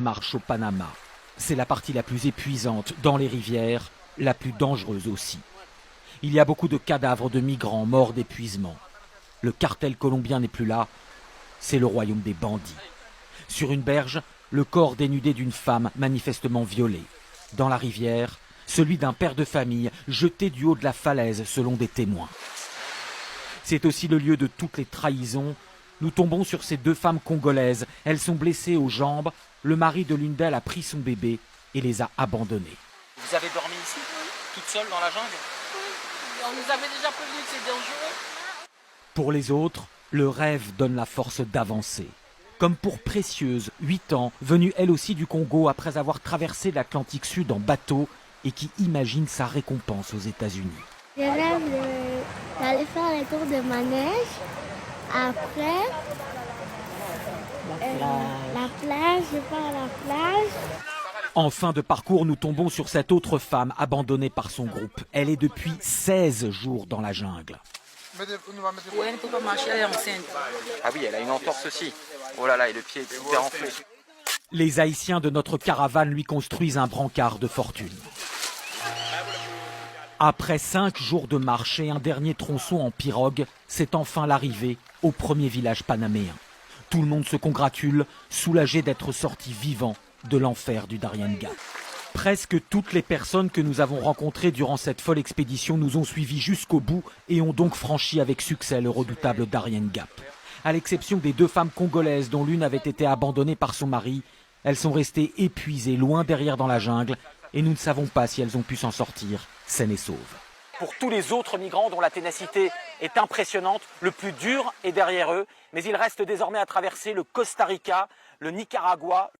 Marche au Panama. C'est la partie la plus épuisante dans les rivières, la plus dangereuse aussi. Il y a beaucoup de cadavres de migrants morts d'épuisement. Le cartel colombien n'est plus là, c'est le royaume des bandits. Sur une berge, le corps dénudé d'une femme manifestement violée. Dans la rivière, celui d'un père de famille jeté du haut de la falaise selon des témoins. C'est aussi le lieu de toutes les trahisons. Nous tombons sur ces deux femmes congolaises. Elles sont blessées aux jambes. Le mari de l'une d'elles a pris son bébé et les a abandonnées. Vous avez dormi ici, toute seule dans la jungle? On nous avait déjà prévenu que c'est dangereux. Pour les autres, le rêve donne la force d'avancer. Comme pour Précieuse, 8 ans, venue elle aussi du Congo après avoir traversé l'Atlantique Sud en bateau et qui imagine sa récompense aux États-Unis. Je rêve d'aller faire le tour de manège. Après, la plage, je pars à la plage. En fin de parcours, nous tombons sur cette autre femme abandonnée par son groupe. Elle est depuis 16 jours dans la jungle. Ouais, elle ne peut pas marcher, elle est enceinte. Ah oui, elle a une entorse aussi. Oh là là, et le pied est hyper enflé. Les Haïtiens de notre caravane lui construisent un brancard de fortune. Après 5 jours de marche et un dernier tronçon en pirogue, c'est enfin l'arrivée au premier village panaméen. Tout le monde se congratule, soulagé d'être sorti vivant de l'enfer du Darien Gap. Presque toutes les personnes que nous avons rencontrées durant cette folle expédition nous ont suivis jusqu'au bout et ont donc franchi avec succès le redoutable Darien Gap. À l'exception des 2 femmes congolaises dont l'une avait été abandonnée par son mari, elles sont restées épuisées loin derrière dans la jungle et nous ne savons pas si elles ont pu s'en sortir saines et sauves. Pour tous les autres migrants dont la ténacité est impressionnante, le plus dur est derrière eux, mais il reste désormais à traverser le Costa Rica, le Nicaragua,